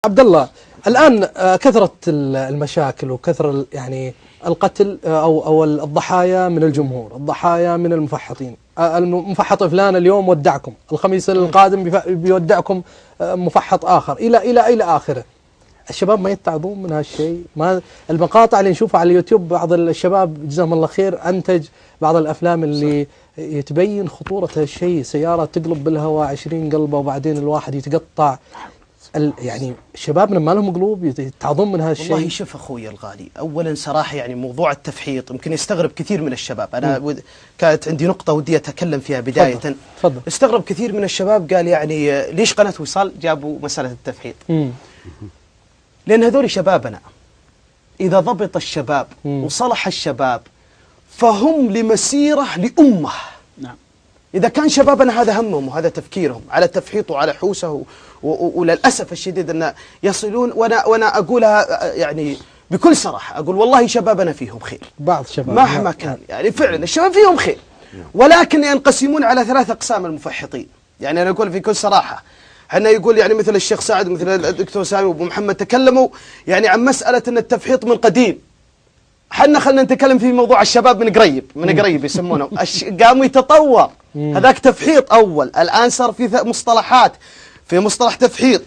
عبد الله، الآن كثرت المشاكل وكثر يعني القتل أو الضحايا من الجمهور، الضحايا من المفحطين. المفحط فلان اليوم ودعكم، الخميس القادم بيودعكم مفحط آخر إلى آخره. الشباب ما يتعظون من هالشيء؟ ما المقاطع اللي نشوفها على اليوتيوب، بعض الشباب جزاهم الله خير أنتج بعض الأفلام اللي يتبين خطورة هالشيء، سيارة تقلب بالهواء 20 قلبة وبعدين الواحد يتقطع. يعني شبابنا ما لهم قلوب يتعظون من هالشيء. والله شوف اخوي الغالي، اولا صراحه يعني موضوع التفحيط يمكن يستغرب كثير من الشباب. انا كانت عندي نقطه ودي اتكلم فيها بدايه. تفضل. استغرب كثير من الشباب، قال يعني ليش قناه وصال جابوا مساله التفحيط؟ لان هذول شبابنا. اذا ضبط الشباب وصلح الشباب فهم لمسيره لامه. نعم. إذا كان شبابنا هذا همهم وهذا تفكيرهم على تفحيط وعلى حوسه، وللأسف الشديد أن يصلون، وأنا أقولها يعني بكل صراحة، أقول والله شبابنا فيهم خير، بعض شباب مهما كان يعني فعلا الشباب فيهم خير، ولكن ينقسمون على 3 أقسام المفحطين. يعني أنا أقول في كل صراحة، احنا يقول يعني مثل الشيخ سعد ومثل الدكتور سامي وابو محمد تكلموا يعني عن مسألة أن التفحيط من قديم. حنا خلنا نتكلم في موضوع الشباب من قريب يسمونه قاموا يتطور. هذاك تفحيط أول، الآن صار في مصطلحات، في مصطلح تفحيط،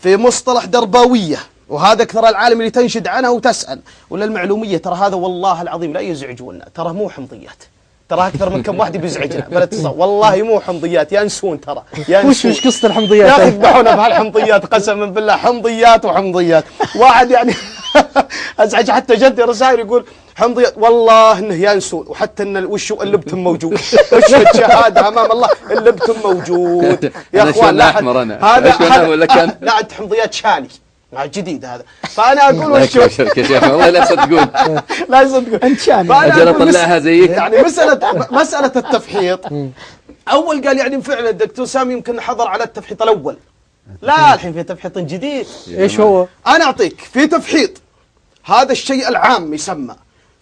في مصطلح درباوية، وهذا أكثر العالم اللي تنشد عنها وتسأل ولا المعلومية. ترى هذا والله العظيم لا يزعجونا، ترى مو حمضيات، ترى أكثر من كم واحد بيزعجنا بالاتصال، والله مو حمضيات، ينسون ترى ينسون. وش قصة الحمضيات؟ يا أخي يذبحونا بهالحمضيات قسما بالله، حمضيات وحمضيات. واحد يعني ازعج حتى جدي رسائل يقول حمضيات، والله انه ينسون، وحتى ان وش اللبتم موجود، وش الشهاده امام الله اللبتم موجود يا اخوان. لا هذا ولا كان لا انت حمضيات شاني جديد هذا. فانا اقول وش يا شيخ والله لا تصدقون لا يصدقون انت شاني اجل اطلعها زيك. يعني مساله التفحيط اول قال يعني فعلا الدكتور سامي يمكن حضر على التفحيط الاول. لا الحين في تفحيط جديد. ايش هو؟ انا اعطيك في تفحيط هذا الشيء العام يسمى،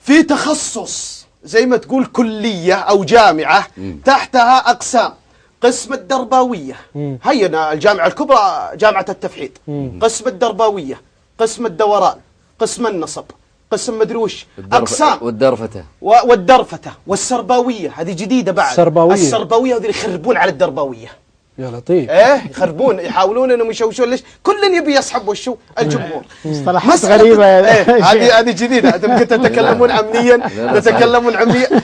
في تخصص زي ما تقول كلية أو جامعة تحتها أقسام. قسم الدرباوية، هينا الجامعة الكبرى جامعة التفحيط. قسم الدرباوية، قسم الدوران، قسم النصب، قسم مدروش، أقسام. والدرفته والسرباوية، هذه جديدة بعد. السرباوية هذه يخربون على الدرباوية. يا لطيف. ايه يخربون، يحاولون انهم يشوشون. ليش؟ كل يبي يسحب وشو الجمهور. مصطلحات غريبه. هذه جديده. انتم تتكلمون امنيا، تتكلمون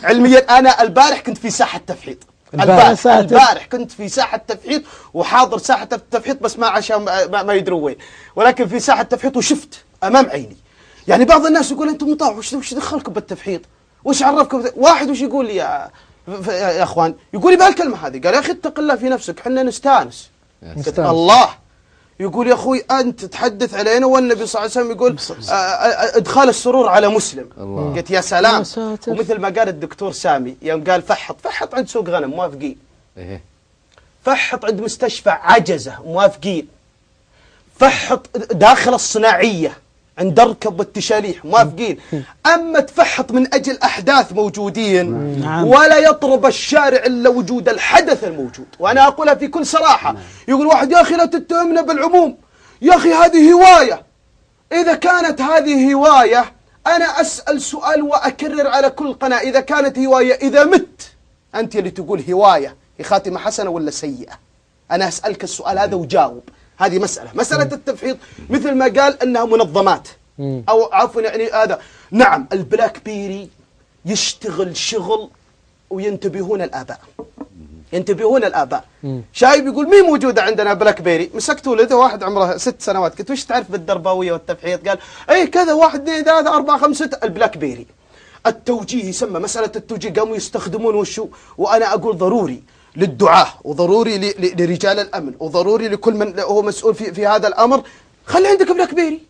علميا. انا البارح كنت في ساحه تفحيط. البارح كنت في ساحه تفحيط وحاضر ساحه التفحيط، بس ما عشان ما يدروا وين، ولكن في ساحه تفحيط وشفت امام عيني. يعني بعض الناس يقول انتم مطاع، وش دخلكم بالتفحيط؟ وش عرفكم؟ واحد وش يقول لي يا اخوان، يقول لي بهالكلمه هذه، قال يا اخي اتق الله في نفسك، احنا نستانس. قلت الله. يقول يا اخوي انت تحدث علينا والنبي صلى الله عليه وسلم يقول ادخال السرور على مسلم. قلت يا سلام. ومثل ما قال الدكتور سامي يوم قال فحط عند سوق غنم موافقين، فحط عند مستشفى عجزه موافقين، فحط داخل الصناعيه عند ركب والتشاليح موافقين. أما تفحط من أجل أحداث موجودين، ولا يطرب الشارع إلا وجود الحدث الموجود. وأنا أقولها في كل صراحة. يقول واحد يا أخي لا تتهمنا بالعموم، يا أخي هذه هواية. إذا كانت هذه هواية أنا أسأل سؤال وأكرر على كل قناة، إذا كانت هواية، إذا مت أنت اللي تقول هواية هي خاتمة حسنة ولا سيئة؟ أنا أسألك السؤال هذا وجاوب. هذه مسألة التفحيط مثل ما قال أنها منظمات أو عفوا يعني هذا. نعم البلاك بيري يشتغل شغل وينتبهون الآباء، ينتبهون الآباء. شايب يقول مين موجودة عندنا بلاك بيري؟ مسكت ولده واحد عمره 6 سنوات، قلت وش تعرف بالدرباوية والتفحيط؟ قال أي كذا 1 2 3 4 5 6. البلاك بيري التوجيه يسمى مسألة التوجيه، قاموا يستخدمون وشو. وأنا أقول ضروري للدعاة وضروري لرجال الأمن وضروري لكل من هو مسؤول في هذا الأمر، خلي عندك بلاك بيري،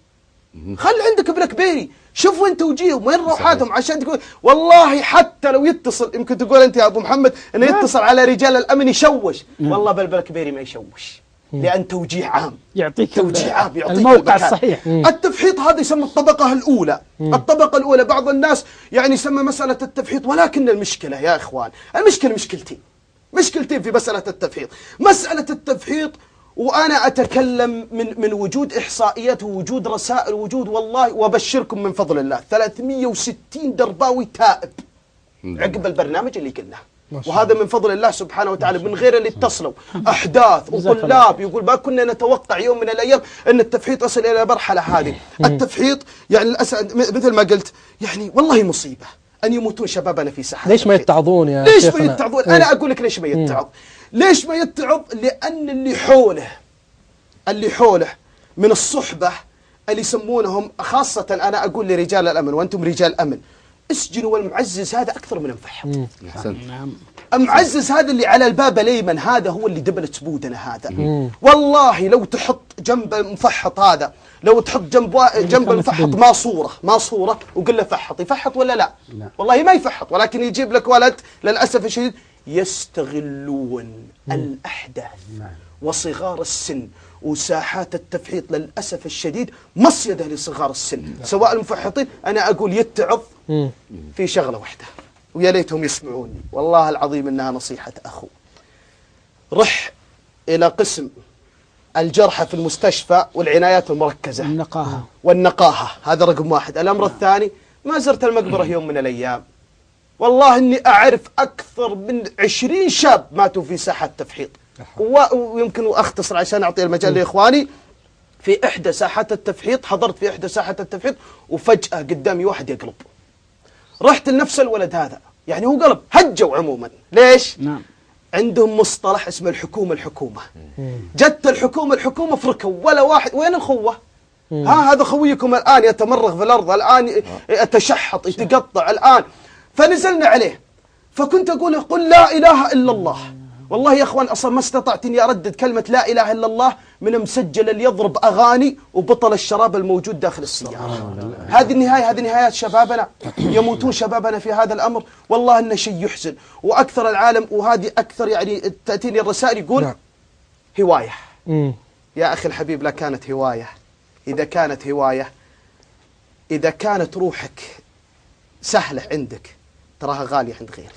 خلي عندك بلاك بيري. شوف وين توجيههم، وين روحاتهم، عشان تقول والله حتى لو يتصل، يمكن تقول أنت يا أبو محمد إنه يتصل على رجال الأمن يشوش، والله بالبلاك بيري ما يشوش، لأن توجيه عام، يعطيك توجيه عام، يعطيك الموقع الصحيح. التفحيط هذا يسمى الطبقة الأولى. الطبقة الأولى بعض الناس يعني يسمى مسألة التفحيط، ولكن المشكلة يا إخوان، المشكلة مشكلتين في مسألة التفحيط. مسألة التفحيط وأنا أتكلم من وجود إحصائيات ووجود رسائل ووجود، والله وأبشركم من فضل الله 360 درباوي تائب عقب البرنامج اللي قلناه، وهذا من فضل الله سبحانه وتعالى، من غير اللي اتصلوا أحداث وطلاب يقول ما كنا نتوقع يوم من الأيام أن التفحيط يصل إلى المرحلة هذه. التفحيط يعني للأسف مثل ما قلت يعني والله مصيبة أن يموتون شبابنا في ساحة. ليش ما يتعظون يا ليش شيخنا؟ ما يتعظون؟ أنا أقول لك ليش ما يتعظ. ليش ما يتعظ؟ لأن اللي حوله من الصحبة اللي يسمونهم، خاصة أنا أقول لرجال الأمن وأنتم رجال أمن، اسجنوا المعزز هذا أكثر من المفحط. المعزز هذا اللي على الباب الأيمن هذا هو اللي دبلت سبودنا هذا. والله لو تحط جنب المفحط هذا، لو تحط جنب المفحط ما صورة وقل له فحط، يفحط ولا لا؟ والله ما يفحط، ولكن يجيب لك ولد للأسف الشديد يستغلون الأحداث وصغار السن وساحات التفحيط للأسف الشديد مصيدة لصغار السن سواء المفحطين. أنا أقول يتعظ في شغلة واحدة، ويا ليتهم يسمعوني، والله العظيم إنها نصيحة أخو. رح إلى قسم الجرحى في المستشفى والعنايات المركزة والنقاهة، هذا رقم واحد. الأمر الثاني، ما زرت المقبرة يوم من الأيام، والله إني أعرف أكثر من 20 شاب ماتوا في ساحة تفحيط. ويمكن أختصر عشان أعطي المجال لإخواني. في إحدى ساحات التفحيط، حضرت في إحدى ساحات التفحيط وفجأة قدامي واحد يقلب. رحت لنفس الولد هذا، يعني هو قلب، هجوا عموما. ليش؟ عندهم مصطلح اسمه الحكومة. جت الحكومة فركوا ولا واحد. وين الخوة؟ هذا خويكم الآن يتمرغ في الأرض، الآن يتشحط يتقطع الآن. فنزلنا عليه، فكنت أقول قل لا إله إلا الله. والله يا أخوان أصلا ما استطعت إني أردد كلمة لا إله إلا الله من مسجل اللي يضرب أغاني وبطل الشراب الموجود داخل السيارة. هذه النهاية، هذه نهايات شبابنا، يموتون شبابنا في هذا الأمر. والله إنه شيء يحزن. وأكثر العالم، وهذه أكثر يعني تأتيني الرسائل يقول هواية. يا أخي الحبيب، لا كانت هواية. إذا كانت روحك سهلة عندك تراها غالية عند غيرك.